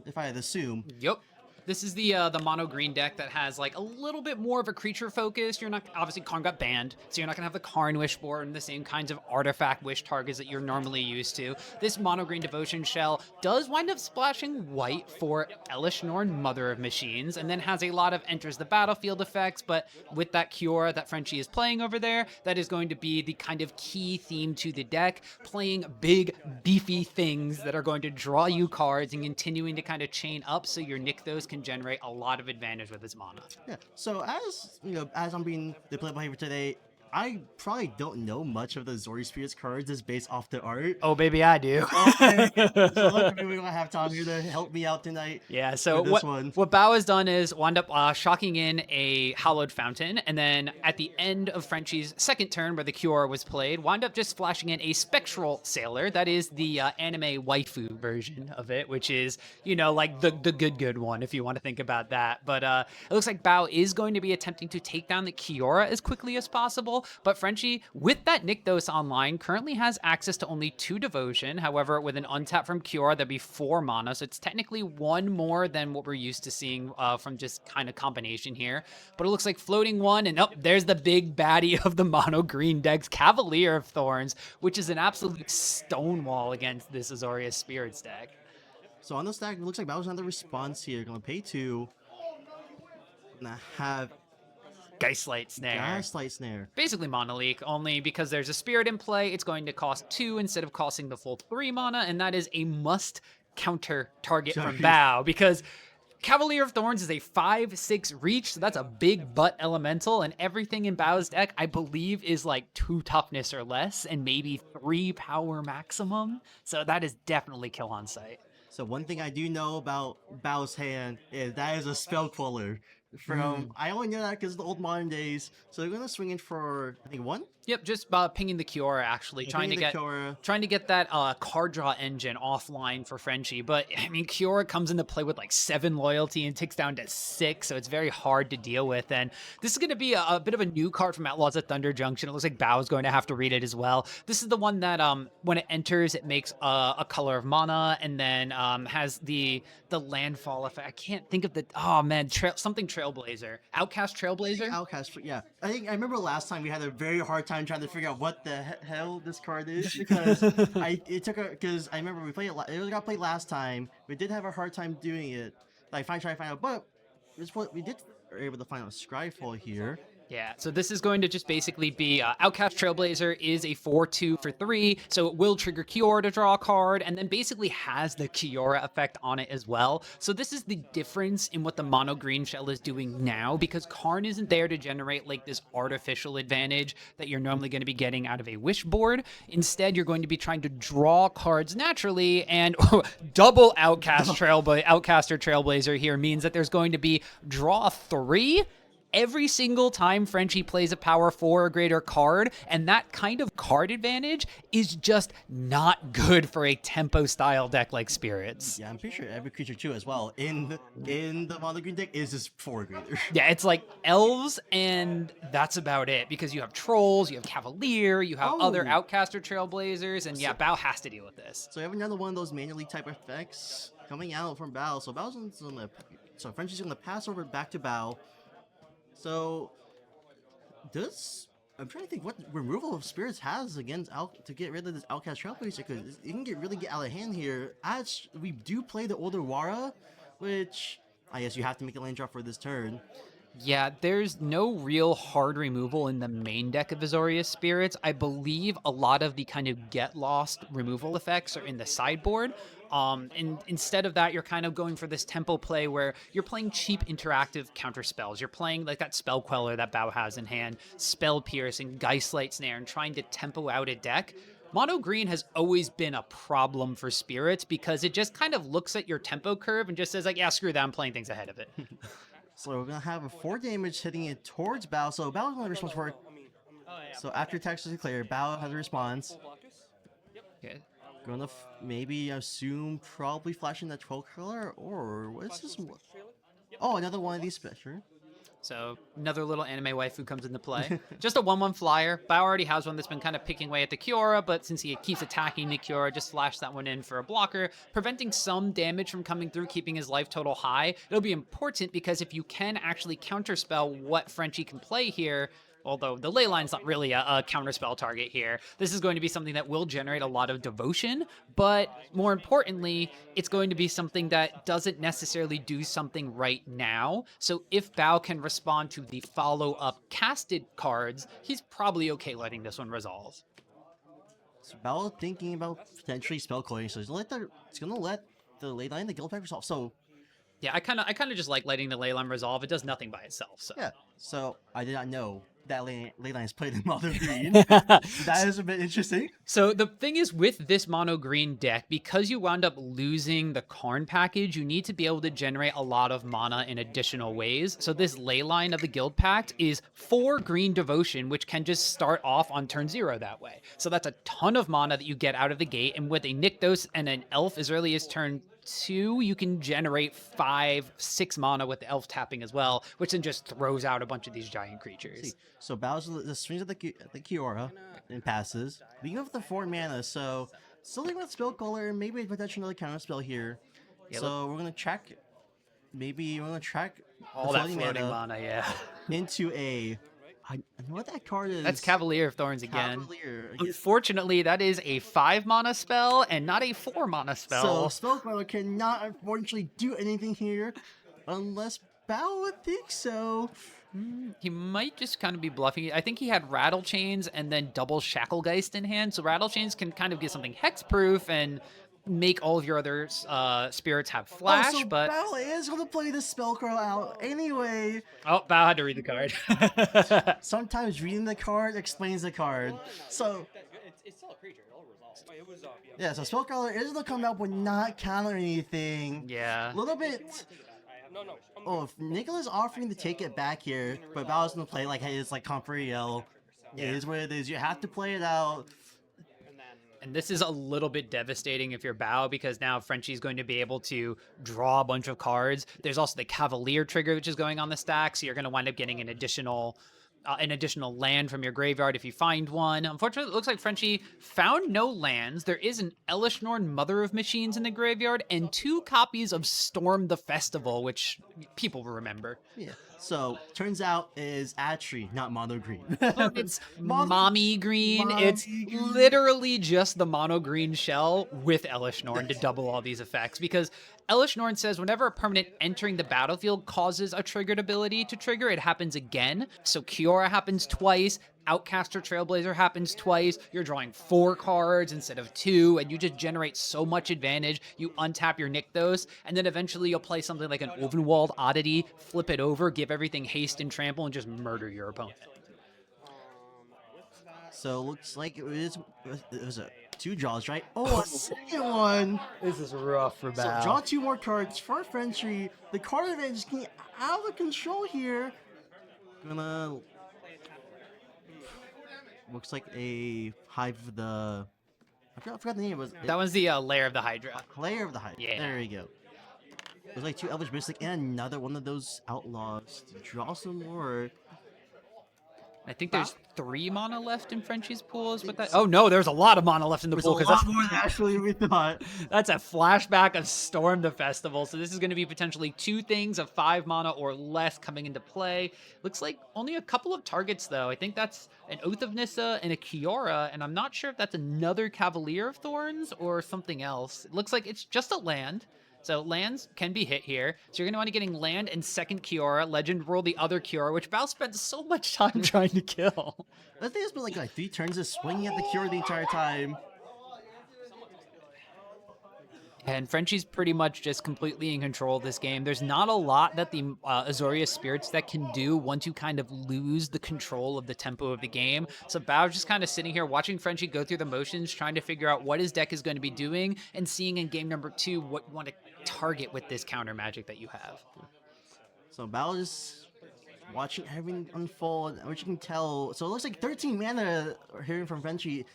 if I had to assume. Yep. This is the mono green deck that has like a little bit more of a creature focus. You're not obviously Karn got banned, so you're not gonna have the Karn wish board and the same kinds of artifact wish targets that you're normally used to. This mono green devotion shell does wind up splashing white for Elish Norn, Mother of Machines, and then has a lot of enters the battlefield effects. But with that Kiora that Frenchie is playing over there, that is going to be the kind of key theme to the deck, playing big beefy things that are going to draw you cards and continuing to kind of chain up so your Nykthos can generate a lot of advantage with his mana. Yeah. So as you know, as I'm being the play-by-play for today, I probably don't know much of the Azorius Spirits cards just based off the art. Oh, baby, I do. Okay. So luckily we're gonna have Tom here to help me out tonight. Yeah, so with this one. what Bao has done is wound up shocking in a Hallowed Fountain, and then at the end of Frenchie's second turn, where the Cure was played, wound up just flashing in a Spectral Sailor. That is the anime waifu version of it, which is, you know, like the good one, if you want to think about that. But it looks like Bao is going to be attempting to take down the Kiora as quickly as possible, but Frenchie, with that Nykthos online, currently has access to only 2 Devotion. However, with an untap from Kiora, that'd be 4 mana, so it's technically 1 more than what we're used to seeing from just kind of combination here. But it looks like floating 1, and there's the big baddie of the mono green decks, Cavalier of Thorns, which is an absolute stonewall against this Azorius Spirits deck. So on the stack, it looks like Bowser's another response here. Gonna pay 2. Gonna have Geistlight Snare. Gaslight Snare. Basically Monoleak, only because there's a Spirit in play, it's going to cost 2 instead of costing the full 3 mana, and that is a must counter target from Bao, because Cavalier of Thorns is a 5/6 reach, so that's a big butt elemental, and everything in Bao's deck, I believe, is like 2 toughness or less, and maybe 3 power maximum, so that is definitely kill on sight. So one thing I do know about Bao's hand is that is a spell queller. From I only know that because of the old modern days. So they're gonna swing in for I think 1. Yep, just pinging the Kiora, actually, Yeah, trying to get that card draw engine offline for Frenchie. But I mean, Kiora comes into play with like 7 loyalty and ticks down to 6, so it's very hard to deal with. And this is going to be a bit of a new card from Outlaws at Thunder Junction. It looks like Bao is going to have to read it as well. This is the one that when it enters, it makes a color of mana, and then has the landfall effect. I can't think of the something Trailblazer, Outcast Trailblazer. Outcast, yeah. I remember last time we had a very hard time trying to figure out what the hell this card is, because because I remember we played it got played last time. We did have a hard time doing it, like trying to find out, but we were able to find a Scryfall here. Yeah, so this is going to just basically be Outcast Trailblazer is a 4/2 for 3, so it will trigger Kiora to draw a card, and then basically has the Kiora effect on it as well. So this is the difference in what the mono green shell is doing now, because Karn isn't there to generate like this artificial advantage that you're normally going to be getting out of a wish board. Instead, you're going to be trying to draw cards naturally, and double Outcaster Trailblazer here means that there's going to be draw 3 every single time Frenchie plays a power 4 or greater card, and that kind of card advantage is just not good for a tempo style deck like Spirits. Yeah, I'm pretty sure every creature too as well in the mono green deck is just 4 greater. Yeah, it's like elves, and that's about it, because you have trolls, you have Cavalier, you have other Outcaster Trailblazers, and yeah, Bao has to deal with this. So you have another one of those manually type effects coming out from Bao. So Frenchie's gonna pass over back to Bao. So, I'm trying to think what removal of Spirits has against to get rid of this Outcast Trailblazer, because it can really get out of hand here. As we do play the older Wara, which I guess you have to make a land drop for this turn. Yeah, there's no real hard removal in the main deck of Azorius Spirits. I believe a lot of the kind of get lost removal effects are in the sideboard. And instead of that, you're kind of going for this tempo play where you're playing cheap interactive counter spells. You're playing like that Spell Queller that Bao has in hand, Spell Piercing, Geistlight Snare, and trying to tempo out a deck. Mono green has always been a problem for Spirits because it just kind of looks at your tempo curve and just says like, yeah, screw that, I'm playing things ahead of it. So we're gonna have a 4 damage hitting it towards Bao. So Bao's gonna respond for it. So after text is declared, Bao has a response. Okay. Gonna maybe assume probably flashing that 12 color, or what's this? Oh, another one of these special. So another little anime waifu comes into play. Just a 1/1 flyer. Bao already has one that's been kind of picking away at the Kiora, but since he keeps attacking the Kiora, just flash that one in for a blocker, preventing some damage from coming through, keeping his life total high. It'll be important because if you can actually counterspell what Frenchie can play here, although the ley line's not really a counterspell target here, this is going to be something that will generate a lot of devotion, but more importantly, it's going to be something that doesn't necessarily do something right now. So if Bao can respond to the follow-up casted cards, he's probably okay letting this one resolve. So Bao thinking about potentially spell coin, so it's gonna let the ley line, the guild pack resolve. So Yeah, I kind of just like letting the ley line resolve. It does nothing by itself. So yeah, so I did not know that ley line is played in mono green. That is a bit interesting. So the thing is with this mono green deck, because you wound up losing the Karn package, you need to be able to generate a lot of mana in additional ways. So this ley line of the Guild Pact is 4 green devotion, which can just start off on turn 0 that way. So that's a ton of mana that you get out of the gate. And with a Nykthos and an Elf as early as turn 2, you can generate 5, 6 mana with the Elf tapping as well, which then just throws out a bunch of these giant creatures. So Bowser the swings at the Kiora and passes. Leaving with the 4 mana, so still leaving with Spell Caller, maybe potentially another counter spell here. Yeah, so we're gonna track. Maybe we're gonna track all that floating mana, yeah. into a. I know what that card is. That's Cavalier of Thorns again. Cavalier. Unfortunately, that is a 5 mana spell and not a 4 mana spell. So Spellcaller cannot unfortunately do anything here, unless Bao would think so. He might just kind of be bluffing. I think he had Rattle Chains and then double Shacklegeist in hand. So Rattle Chains can kind of get something hexproof and make all of your other spirits have flash. So but Bao is going to play the Spellcaller out anyway. Oh, Bao had to read the card. Sometimes reading the card explains the card. So it's still a creature. It'll resolve. It was yeah, so Spellcaller is going to come out with not counter anything. Yeah. A little bit. No. Oh, if Nicholas offering to take it back here, but Bao's gonna play like it's like Comfort Yell. It is what it is. You have to play it out. And this is a little bit devastating if you're Bao, because now Frenchie's going to be able to draw a bunch of cards. There's also the Cavalier trigger, which is going on the stack, so you're going to wind up getting an additional land from your graveyard if you find one. Unfortunately, it looks like Frenchie found no lands. There is an Elishnorn Mother of Machines in the graveyard and 2 copies of Storm the Festival, which people will remember. Yeah. So turns out it is actually not mono green. It's mommy green. Mommy It's green. literally just the mono green shell with Elishnorn to double all these effects, because Elishnorn says whenever a permanent entering the battlefield causes a triggered ability to trigger, it happens again. So Kiora happens twice, Outcaster Trailblazer happens twice, you're drawing 4 cards instead of 2, and you just generate so much advantage. You untap your Nykthos, and then eventually you'll play something like an Ovenwald Oddity, flip it over, give everything haste and trample, and just murder your opponent. So looks like it was a 2 draws, right? Oh, a second one. This is rough for So draw 2 more cards for Frenchie. The card advantage is getting out of control here. Gonna looks like a Hive of the. I forgot the name. That was the Lair of the Hydra. Lair of the Hive. Yeah. There we go. There's like 2 Elvish Mystic and another one of those outlaws. Draw some more. I think there's 3 mana left in Frenchie's pool. Is what that? Oh no, there's a lot of mana left in the There's pool, a because lot that's more than actually we thought. that's a flashback of Storm the Festival. So this is going to be potentially 2 things of 5 mana or less coming into play. Looks like only a couple of targets though. I think that's an Oath of Nissa and a Kiora, and I'm not sure if that's another Cavalier of Thorns or something else. It looks like it's just a land. So lands can be hit here. So you're going to want to getting land and second Kiora, Legend Roll the other Kiora, which Bao spent so much time trying to kill. I think it's been like 3 turns of swinging at the cure the entire time. And Frenchie's pretty much just completely in control of this game. There's not a lot that the Azorius Spirits that can do once you kind of lose the control of the tempo of the game. So Bao's just kind of sitting here watching Frenchie go through the motions, trying to figure out what his deck is going to be doing, and seeing in game number 2 what you want to target with this counter magic that you have. So Bao is watching everything unfold, which you can tell. So it looks like 13 mana, hearing from Frenchie,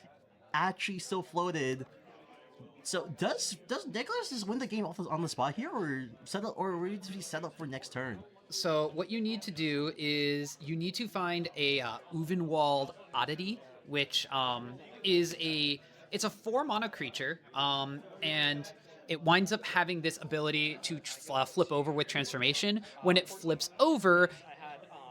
actually still floated. So does Nicholas just win the game off on the spot here, or set up, or will he just be set up for next turn? So what you need to do is you need to find a Uvenwald oddity, which is it's a 4 mana creature, and it winds up having this ability to flip over with transformation. When it flips over,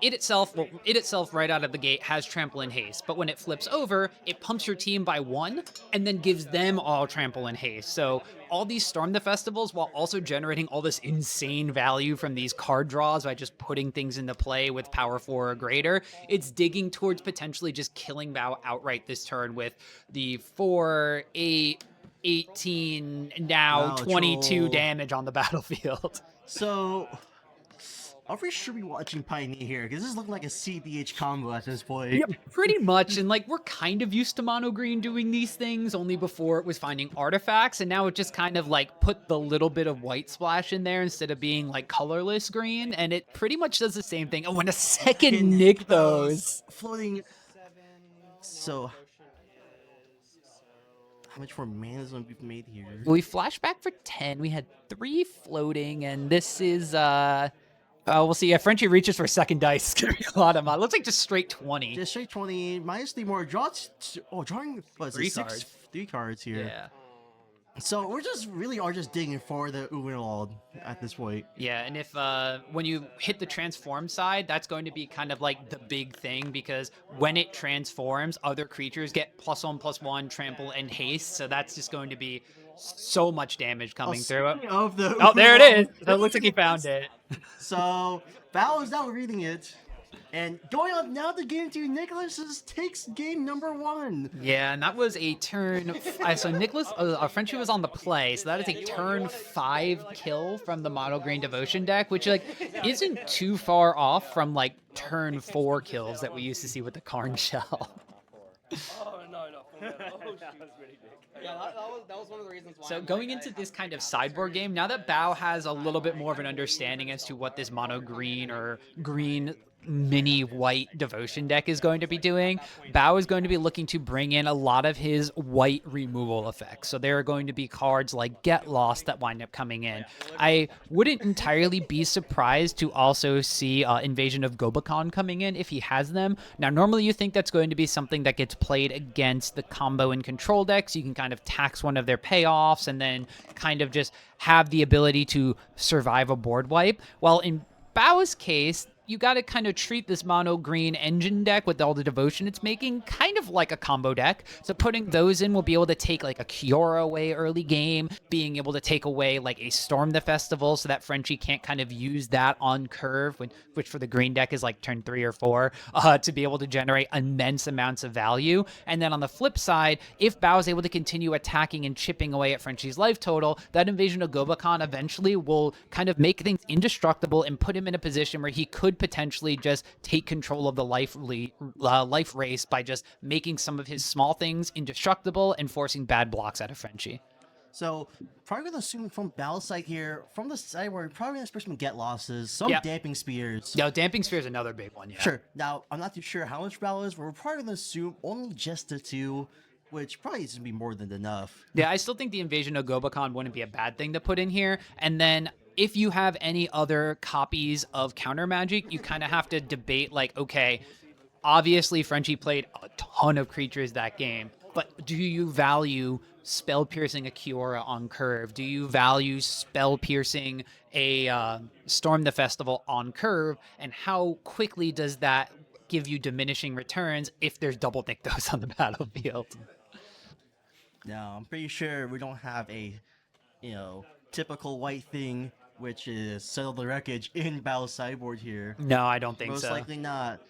it itself right out of the gate has trample and haste, but when it flips over, it pumps your team by 1 and then gives them all trample and haste. So all these Storm the Festivals, while also generating all this insane value from these card draws by just putting things into play with power 4 or greater, it's digging towards potentially just killing Bao outright this turn with the 4, 8, 18, now Wow, 22 troll. damage on the battlefield. So, are we should be watching Pioneer here? Because this is looking like a CDH combo at this point. Yep, pretty much. And like we're kind of used to mono green doing these things, only before it was finding artifacts, and now it just kind of like put the little bit of white splash in there instead of being like colorless green, and it pretty much does the same thing. Oh, and a second Can nick those. floating. So, how much more mana is we've made here? We flashed back for 10. We had 3 floating, and this is we'll see. Yeah, Frenchie reaches for second dice. It's gonna be a lot of mana. Looks like just straight 20. Just straight 20 minus 3 more. Drawing what is it, 3 six, cards. 3 cards here. Yeah. So we're just really are just digging for the Uwenwald at this point. Yeah, and if when you hit the transform side, that's going to be kind of like the big thing, because when it transforms, other creatures get +1/+1 trample and haste, so that's just going to be so much damage coming through it. Of the Oh, there it is. Uwenwald. So it looks like he found it. So Val is now reading it. And going on now to game 2, Nicholas takes game number 1. Yeah, and that was a turn. So Nicholas, Frenchie was on the play, so that is a turn 5 kill from the Mono Green Devotion deck, which like isn't too far off from like turn 4 kills that we used to see with the Karn Shell. Oh no, no. Oh, shoot. Yeah, that was one of the reasons why. So I'm going like, into this kind of sideboard game, now that Bao has a little bit more of an understanding as to what this mono green or green mini white devotion deck is going to be doing, Bao is going to be looking to bring in a lot of his white removal effects. So there are going to be cards like Get Lost that wind up coming in. I wouldn't entirely be surprised to also see Invasion of Gobakon coming in if he has them. Now, normally you think that's going to be something that gets played against the combo and control decks. You can kind of tax one of their payoffs and then kind of just have the ability to survive a board wipe. While in Bao's case, you got to kind of treat this mono green engine deck with all the devotion it's making kind of like a combo deck. So putting those in will be able to take like a Kiora away early game, being able to take away like a Storm the Festival so that Frenchie can't kind of use that on curve, which for the green deck is like turn 3 or 4, to be able to generate immense amounts of value. And then on the flip side, if Bao is able to continue attacking and chipping away at Frenchie's life total, that Invasion of Gobakon eventually will kind of make things indestructible and put him in a position where he could potentially just take control of the life race by just making some of his small things indestructible and forcing bad blocks out of Frenchie. So probably gonna assume from Bao's side here, from the side where we're probably gonna expect some get losses, some damping spears. No, Damping Sphere is another big one, yeah. Sure. Now I'm not too sure how much Bao is, but we're probably gonna assume only just the 2, which probably is gonna be more than enough. Yeah, I still think the Invasion of Gobakon wouldn't be a bad thing to put in here. And then if you have any other copies of Counter Magic, you kind of have to debate like, okay, obviously Frenchie played a ton of creatures that game, but do you value spell piercing a Kiora on curve? Do you value spell piercing a Storm the Festival on curve? And how quickly does that give you diminishing returns if there's double Nykthos on the battlefield? Now I'm pretty sure we don't have a, typical white thing, which is settle the wreckage in Bao's sideboard here. No, I don't think Most so. likely not.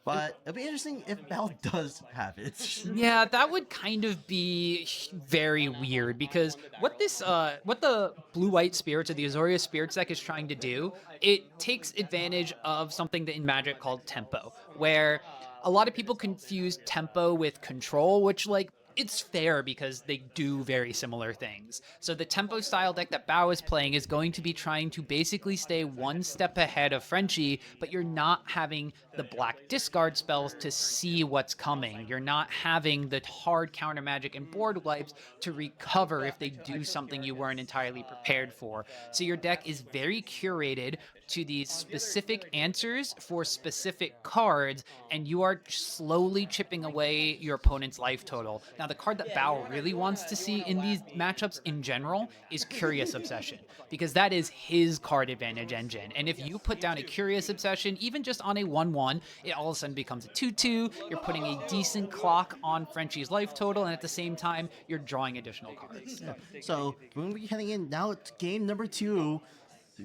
But it'll be interesting if Bao does have it. Yeah, that would kind of be very weird, because what the blue-white spirits or the Azorius Spirits deck is trying to do, it takes advantage of something in Magic called tempo, where a lot of people confuse tempo with control, which like it's fair because they do very similar things. So the tempo style deck that Bao is playing is going to be trying to basically stay one step ahead of Frenchie, but you're not having the black discard spells to see what's coming. You're not having the hard counter magic and board wipes to recover if they do something you weren't entirely prepared for. So your deck is very curated, to these specific answers for specific cards, and you are slowly chipping away your opponent's life total. Now, the card that Bao really wants to see in these matchups in general is Curious Obsession, because that is his card advantage engine. And if you put down a Curious Obsession, even just on a 1-1, it all of a sudden becomes a 2-2. You're putting a decent clock on Frenchie's life total, and at the same time, you're drawing additional cards. So when we're heading in now to game number 2,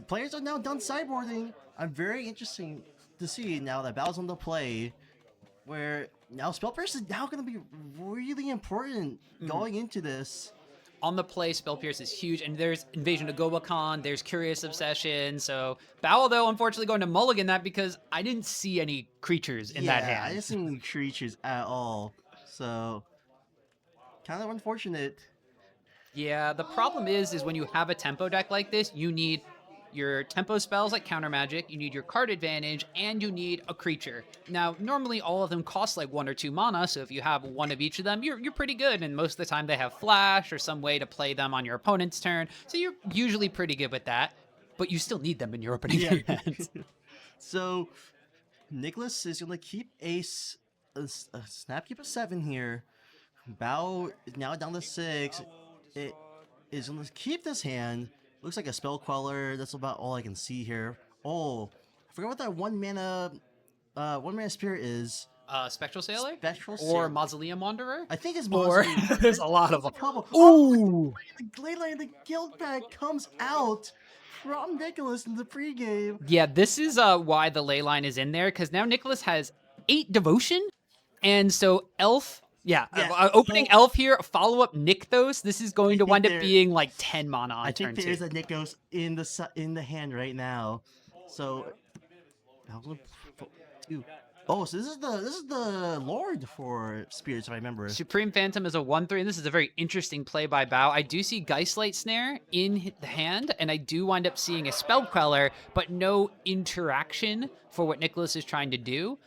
players are now done sideboarding. I'm very interesting to see now that Bao's on the play, where now Spell Pierce is now going to be really important going into this. On the play, Spell Pierce is huge, and there's Invasion of Gobakan, there's Curious Obsession, so Bao, though, unfortunately going to mulligan that because I didn't see any creatures in that hand. I didn't see any creatures at all, so kind of unfortunate. Yeah, the problem is when you have a tempo deck like this, you need your tempo spells like counter magic, you need your card advantage, and you need a creature. Now, normally all of them cost like 1 or 2 mana, so if you have one of each of them, you're pretty good, and most of the time they have flash or some way to play them on your opponent's turn, so you're usually pretty good with that, but you still need them in your opening hand. So, Nicholas is going to keep a snap keep of 7 here. Bao is now down to 6. It is going to keep this hand. Looks like a Spell Queller. That's about all I can see here. Oh, I forgot what that one mana spirit is. Spectral Sailor? Spectral Or Sailor. Mausoleum Wanderer? I think it's Or Mausoleum. there's a lot of them. Couple. Ooh! The Leyline, the guild pack comes out from Nicholas in the pregame. Yeah, this is why the ley line is in there, because now Nicholas has 8 devotion, and so Elf. Opening Elf here, follow up Nykthos. This is going to wind up being like 10 mana on turn 2. I think there is a Nykthos in the hand right now. So, oh, so this is the Lord for Spirits, if I remember. Supreme Phantom is a 1/3, and this is a very interesting play by Bao. I do see Geistlight Snare in the hand, and I do wind up seeing a Spell Queller, but no interaction for what Nicholas is trying to do.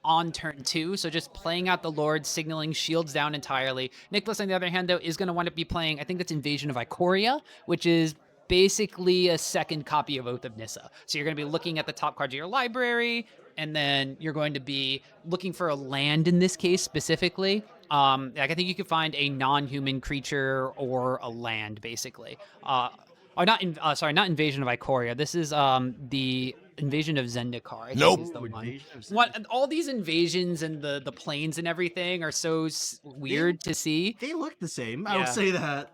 On turn 2, so just playing out the Lord, signaling shields down entirely. Nicholas, on the other hand, though, is going to wind up be playing, I think that's Invasion of Ikoria, which is basically a second copy of Oath of Nissa. So you're going to be looking at the top cards of your library, and then you're going to be looking for a land in this case specifically. Like I think you could find a non-human creature or a land, basically. Not Invasion of Ikoria. This is the Invasion of Zendikar. Nope. Is the one. All these invasions and the planes and everything are so weird to see. They look the same. I would say that.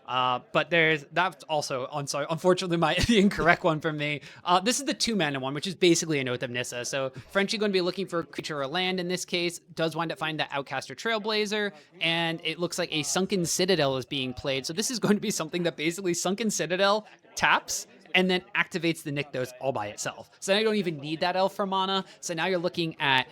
But that's also, unfortunately, the incorrect one from me. This is the 2-mana one, which is basically an Oath of Nissa. So Frenchie going to be looking for a creature or land in this case, does wind up finding the Outcaster Trailblazer, and it looks like a Sunken Citadel is being played. So this is going to be something that basically Sunken Citadel taps and then activates the Nykthos all by itself. So now you don't even need that elf for mana. So now you're looking at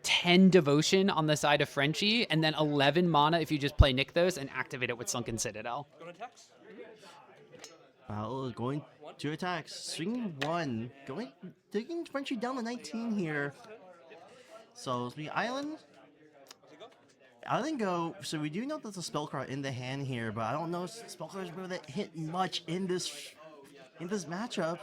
10 devotion on the side of Frenchie, and then 11 mana if you just play Nykthos and activate it with Sunken Citadel. Bao going to attacks. Swinging 1. Taking Frenchie down to 19 here. So it's the Island go. So we do know there's a spell card in the hand here, but I don't know if spell cards really hit much in this matchup.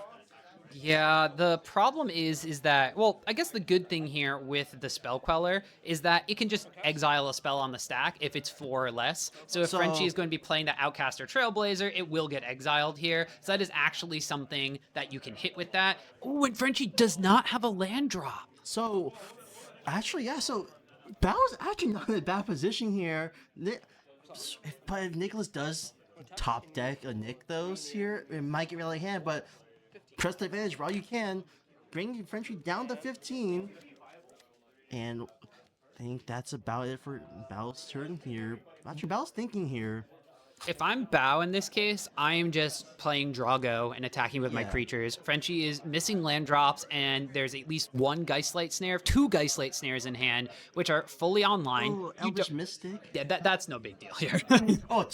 Yeah, the problem is that, well, I guess the good thing here with the Spell Queller is that it can just exile a spell on the stack if it's 4 or less. So if Frenchie is going to be playing the Outcaster Trailblazer, it will get exiled here. So that is actually something that you can hit with that. Oh, and Frenchie does not have a land drop. So, actually, yeah, so Bao's actually not in a bad position here. But if Nicholas does top deck a Nykthos here, it might get really hand, but press the advantage while you can. Bring Frenchie down to 15. And I think that's about it for Bao's turn here. Not sure Bao's thinking here. If I'm Bao in this case, I am just playing Drago and attacking with my creatures. Frenchie is missing land drops, and there's at least 1 Geistlight Snare, 2 Geistlight Snares in hand, which are fully online. Oh, Elvish Mystic? Yeah, that's no big deal here. Oh,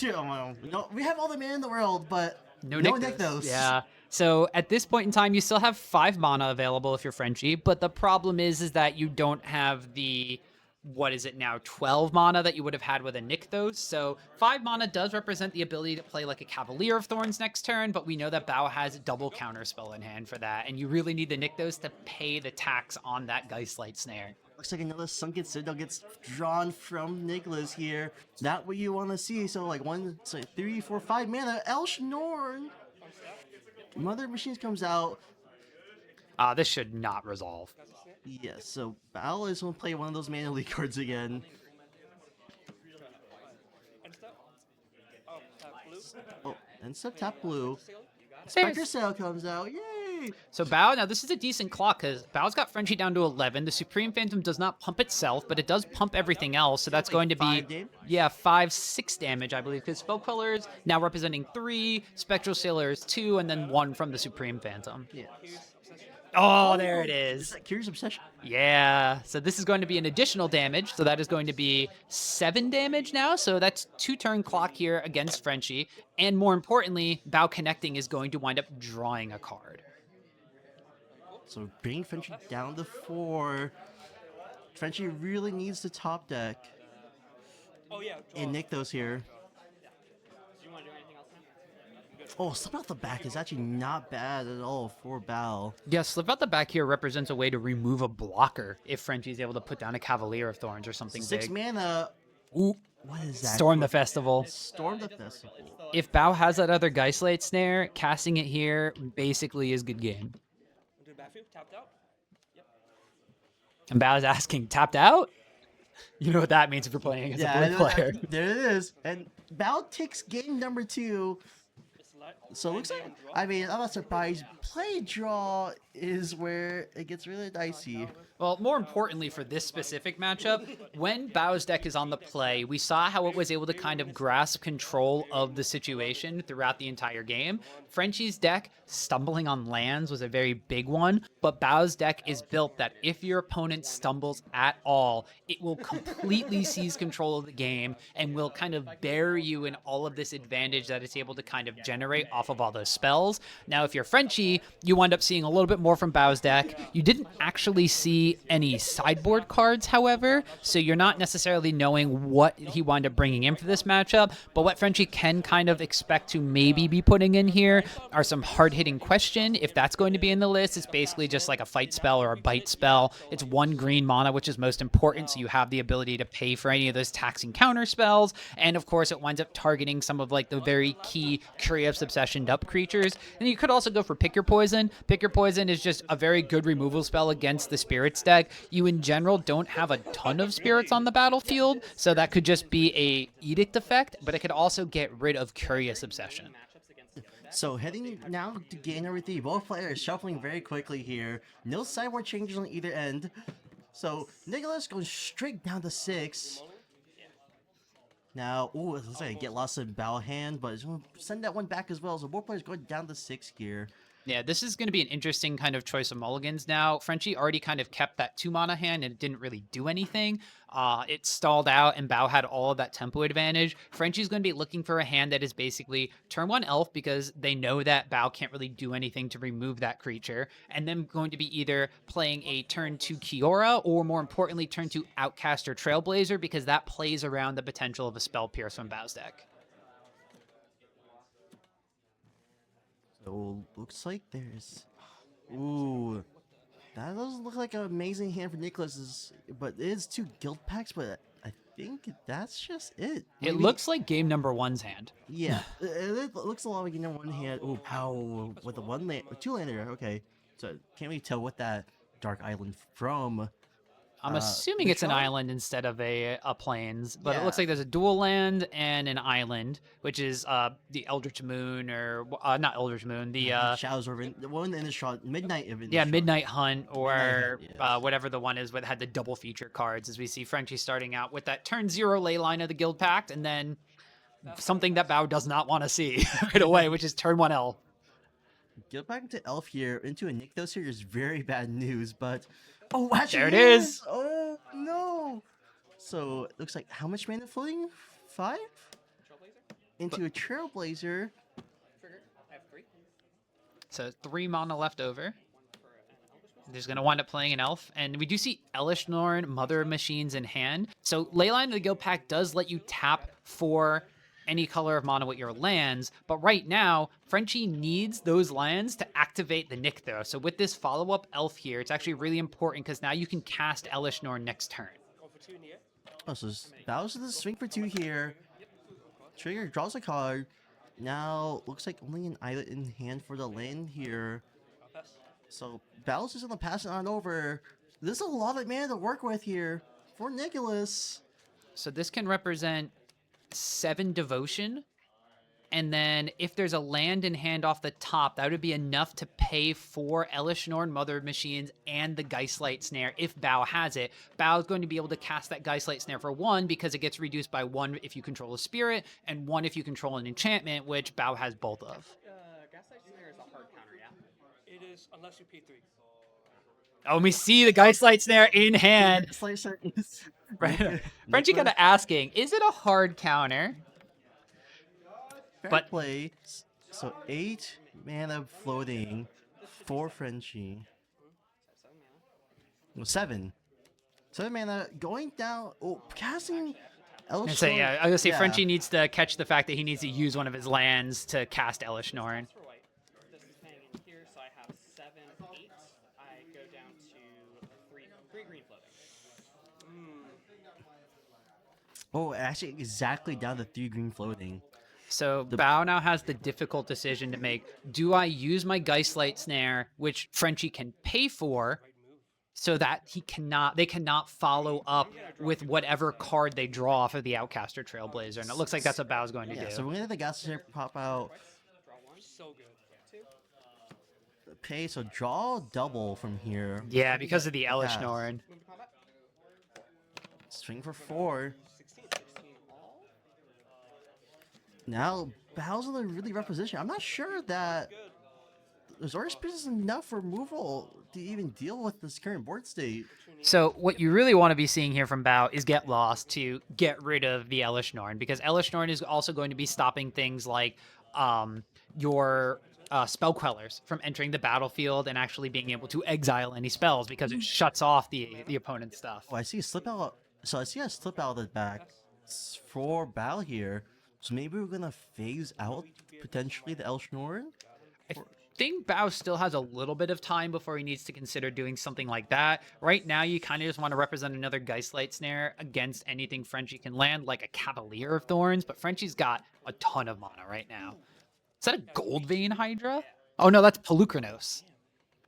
no, we have all the mana in the world, but no Nykthos. Yeah. So at this point in time, you still have 5 mana available if you're Frenchie, but the problem is that you don't have the what is it now, 12 mana that you would have had with a Nykthos. So 5 mana does represent the ability to play like a Cavalier of Thorns next turn, but we know that Bao has double counterspell in hand for that, and you really need the Nykthos to pay the tax on that Geistlight Snare. Looks like another Sunken Citadel gets drawn from Nicholas here. Not what you want to see. So like 3, 4, 5 mana. Elshnorn. Mother of Machines comes out. This should not resolve. Yes, so Bao is going to play one of those mana leak cards again. Oh, and step tap blue. Spectre Sail comes out. Yay! So Bao, now this is a decent clock because Bao's got Frenchie down to 11. The Supreme Phantom does not pump itself, but it does pump everything else. So that's going to be, 5, 6 damage, I believe, because Spell Queller is now representing 3, Spectral Sailor is 2, and then 1 from the Supreme Phantom. Yes. Oh, there it Is is. that Curious Obsession? Yeah, so this is going to be an additional damage. So that is going to be 7 damage now. So that's 2-turn clock here against Frenchie. And more importantly, Bao connecting is going to wind up drawing a card. So bring Frenchie down to 4. Frenchie really needs the top deck. Oh yeah. And Nykthos here. Do you want to do anything else now? Oh, slip out the back is actually not bad at all for Bao. Yeah, slip out the back here represents a way to remove a blocker if Frenchie's able to put down a Cavalier of Thorns or something 6 big. mana. Ooh, What is that? Storm the Festival. Storm the Festival. If Bao has that other Geistlight Snare, casting it here basically is good game. Do backfield, tapped out. And Bao's asking, tapped out? You know what that means if you're playing against Yeah, a blue player. there it is. And Bao takes game number 2. So it looks like, I mean, I'm not surprised. Play draw is where it gets really dicey. Well, more importantly for this specific matchup, when Bao's deck is on the play, we saw how it was able to kind of grasp control of the situation throughout the entire game. Frenchie's deck, stumbling on lands, was a very big one, but Bao's deck is built that if your opponent stumbles at all, it will completely seize control of the game and will kind of bury you in all of this advantage that it's able to kind of generate off of all those spells. Now, if you're Frenchie, you wind up seeing a little bit more from Bao's deck. You didn't actually see any sideboard cards, however, so you're not necessarily knowing what he wound up bringing in for this matchup, but what Frenchie can kind of expect to maybe be putting in here are some hard-hitting question. If that's going to be in the list, it's basically just like a fight spell or a bite spell. It's 1 green mana, which is most important, so you have the ability to pay for any of those taxing counter spells, and of course it winds up targeting some of like the very key Curious Obsessioned up creatures. And you could also go for Pick Your Poison. Pick Your Poison is just a very good removal spell against the Spirits deck. You in general don't have a ton of Spirits on the battlefield, so that could just be a Edict effect, but it could also get rid of Curious Obsession. So heading now to game number 3. Both players shuffling very quickly here. No sideboard changes on either end. So Nicholas goes straight down to 6. Now, ooh, it looks like I get lost in Bao hand, but it's going to send that one back as well. So both players going down to 6 here. Yeah, this is going to be an interesting kind of choice of mulligans now. Frenchie already kind of kept that 2-mana hand and it didn't really do anything. It stalled out and Bao had all of that tempo advantage. Frenchie's going to be looking for a hand that is basically turn 1 elf because they know that Bao can't really do anything to remove that creature. And then going to be either playing a turn 2 Kiora or more importantly turn 2 Outcast or Trailblazer because that plays around the potential of a Spell Pierce from Bao's deck. So looks like there's, ooh, that doesn't look like an amazing hand for Nicholas's, but it is 2 guild packs, but I think that's just it. It looks like game number 1's hand. Yeah, it looks a lot like one hand. Ooh, pow, with the 2-lander, okay. So can't really tell what that Dark Island from. I'm assuming it's an Neutral? island instead of a plains, but it Yeah. looks like there's a dual land and an island, which is the Eldritch Moon, or not Eldritch Moon, the Shadows over the one in the shot, Midnight in the yeah, shot. Midnight Hunt, or Midnight Hunt, yes. whatever the one is that had the double feature cards, as we see Frenchie starting out with that turn 0 ley line of the Guild Pact, and then something that Bao does not want to see right away, which is turn 1 elf. Get back into Elf here, into a Nykthos here is very bad news, but oh, actually There it is. Oh no! So it looks like how much mana floating? 5? Into a Trailblazer. Trigger. I have 3. So 3 mana left over. There's going to wind up playing an elf, and we do see Elish Norn, Mother of Machines in hand. So Leyline of the Guild Pack does let you tap for any color of mana with your lands, but right now, Frenchie needs those lands to activate the Nykthos. So with this follow-up elf here, it's actually really important because now you can cast Elish Norn next turn. Oh, so Bow's the swing for 2 here. Trigger draws a card. Now, looks like only an island in hand for the land here. So, Bow's is going to pass it on over. There's a lot of mana to work with here for Nicholas. So this can represent 7 devotion. And then if there's a land in hand off the top, that would be enough to pay for Elish Norn, Mother of Machines, and the Geistlight Snare if Bao has it. Bao is going to be able to cast that Geistlight Snare for 1 because it gets reduced by 1 if you control a spirit, and 1 if you control an enchantment, which Bao has both of. Gaslight Snare is a hard counter, yeah? It is, unless you pay 3. Oh, and we see the Geistlight Snare in hand. Right. Frenchie kind of asking, is it a hard counter? But play. So 8 mana floating for Frenchie. 7. 7 mana going down. Oh, casting. I was gonna say Frenchie needs to catch the fact that he needs to use one of his lands to cast Elish Norn. This is paying in here, so I have 7, 8. I go down to 3 green floating. Oh, actually, exactly down to 3 green floating. So Bao now has the difficult decision to make. Do I use my Geistlight Snare, which Frenchie can pay for, so that they cannot follow up with whatever card they draw off of the Outcaster Trailblazer? And it looks like that's what Bao's going to do. So we're going to have the Geistlight Snare pop out. So good. Pay, so draw double from here. Yeah, because of the Elish Norn. Swing for 4. Now, Bao's in a really rough position. I'm not sure that Azorius Spirits is enough removal to even deal with this current board state. So what you really want to be seeing here from Bao is Get Lost to get rid of the Elish Norn, because Elish Norn is also going to be stopping things like your spell quellers from entering the battlefield and actually being able to exile any spells, because it shuts off the opponent's stuff. Oh, I see a slip out. So I see a slip out of the back for Bao here. So maybe we're gonna phase out potentially the Elish Norn. I think Bao still has a little bit of time before he needs to consider doing something like that. Right now, you kind of just want to represent another Geistlight Snare against anything Frenchie can land, like a Cavalier of Thorns, but Frenchie's got a ton of mana right now. Is that a Gold Vein Hydra? Oh no, that's Pelucranos.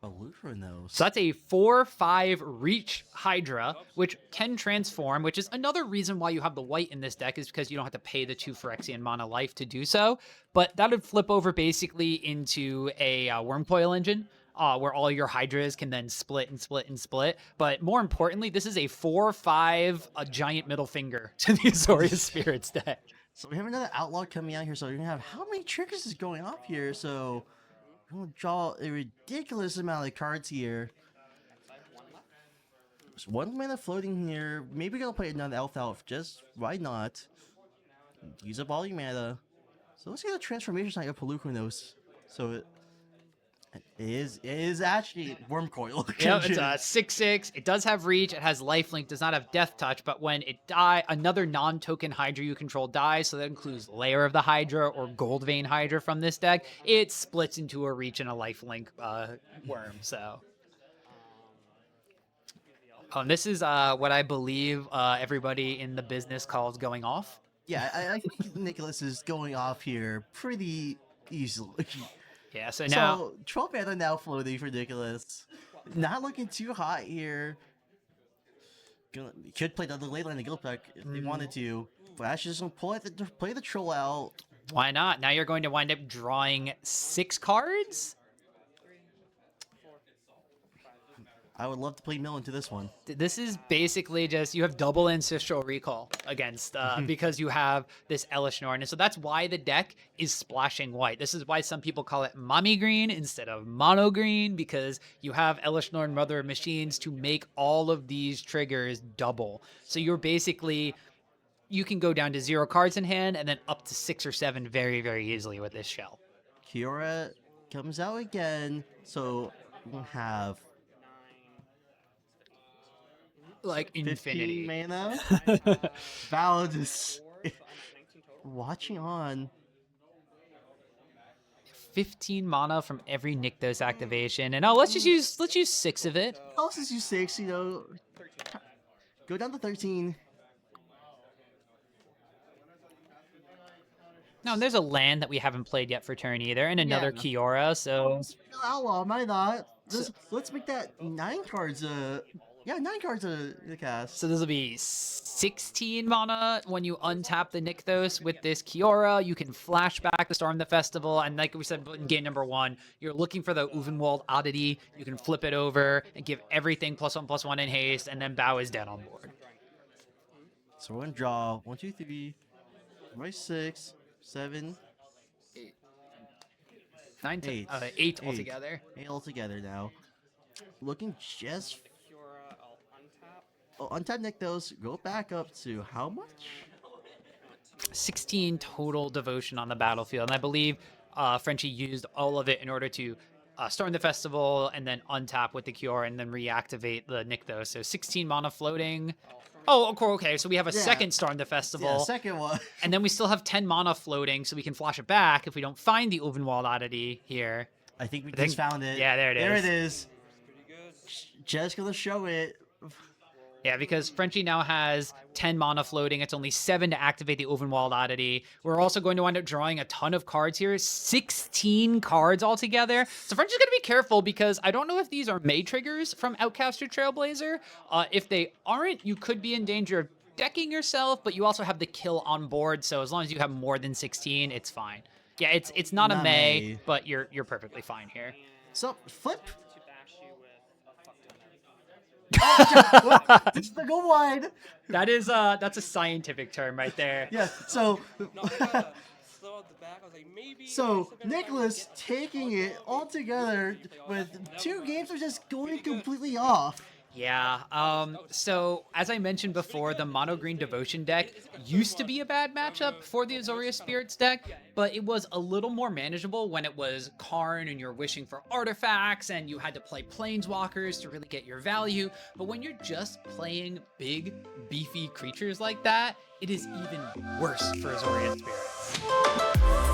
So that's a 4/5 reach Hydra, which can transform, which is another reason why you have the white in this deck, is because you don't have to pay the 2 Phyrexian mana life to do so. But that would flip over basically into a Wormcoil engine, where all your Hydras can then split and split and split. But more importantly, this is a 4/5 giant middle finger to the Azorius Spirits deck. So we have another Outlaw coming out here, so you're gonna have how many triggers is going off here? So I'm gonna draw a ridiculous amount of cards here. There's 1 mana floating here. Maybe we're gonna play another Elf, just why not? Use up all your mana. So let's get a transformation sign of Pelucranos. So it is actually Wormcoil. Yep, it's a 6/6. It does have reach. It has lifelink. Does not have death touch. But when it dies, another non-token Hydra you control dies. So that includes Lair of the Hydra or Gold Vein Hydra from this deck. It splits into a reach and a lifelink worm. So. This is what I believe everybody in the business calls going off. Yeah, I think Nicholas is going off here pretty easily. Yeah, so now... So, 12 mana now floating for Nicholas. Not looking too hot here. Could play the Leyline the Guild Pack if they wanted to. But actually just going to play the Troll out. Why not? Now you're going to wind up drawing 6 cards? I would love to play Mill into this one. This is basically just, you have double Ancestral Recall against, because you have this Elish Norn. And so that's why the deck is splashing white. This is why some people call it Mommy Green instead of Mono Green, because you have Elish Norn, Mother of Machines, to make all of these triggers double. So you're basically, you can go down to 0 cards in hand and then up to 6 or 7 very, very easily with this shell. Kiora comes out again. So we'll have like 15 infinity. mana. I have Val just 4, so I'm at 19 total. watching on. 15 mana from every Nykthos activation, and let's use 6 of it. How else is you 6? You know, 13. go down to 13. No, and there's a land that we haven't played yet for turn either, and another Yeah. Kiora. So Outlaw, am I not? Let's make that 9 cards. Yeah, 9 cards the cast. So this will be 16 mana when you untap the Nykthos with this Kiora. You can flash back to Storm the Festival, and like we said in game number 1, you're looking for the Uvenwald Oddity. You can flip it over and give everything +1/+1 in haste, and then Bow is dead on board. So we're gonna draw 1, 2, 3, 4, 6, 7, 9 to 8. 8 altogether. 8 altogether now. Looking just. Kiora, I'll untap. Oh, untap Nykthos. Go back up to how much? 16 total devotion on the battlefield, and I believe Frenchie used all of it in order to storm the festival and then untap with the Cure and then reactivate the Nykthos. So 16 mana floating. Oh, okay. So we have a Yeah. second storm the festival, Yeah, second one. and then we still have 10 mana floating, so we can flash it back if we don't find the Uvenwald Oddity here. I think we think- just found it. yeah, there it There is. it is. Pretty good. Just gonna show it. Yeah, because Frenchie now has 10 mana floating. It's only 7 to activate the Ovenwald Oddity. We're also going to wind up drawing a ton of cards here. 16 cards altogether. So Frenchie's going to be careful because I don't know if these are May triggers from Outcast or Trailblazer. If they aren't, you could be in danger of decking yourself, but you also have the kill on board. So as long as you have more than 16, it's fine. Yeah, it's not a Not May, May. but you're perfectly fine here. So flip. To bash you with a fuck ton Go wide. That's a scientific term right there. Yeah. So. No, I gotta slow out the back. I was like, maybe. So Nicholas taking it all together with 2 games are just going completely off. Yeah, so as I mentioned before, the mono green devotion deck used to be a bad matchup for the Azorius Spirits deck, but it was a little more manageable when it was Karn and you're wishing for artifacts and you had to play planeswalkers to really get your value. But when you're just playing big, beefy creatures like that, it is even worse for Azorius Spirits.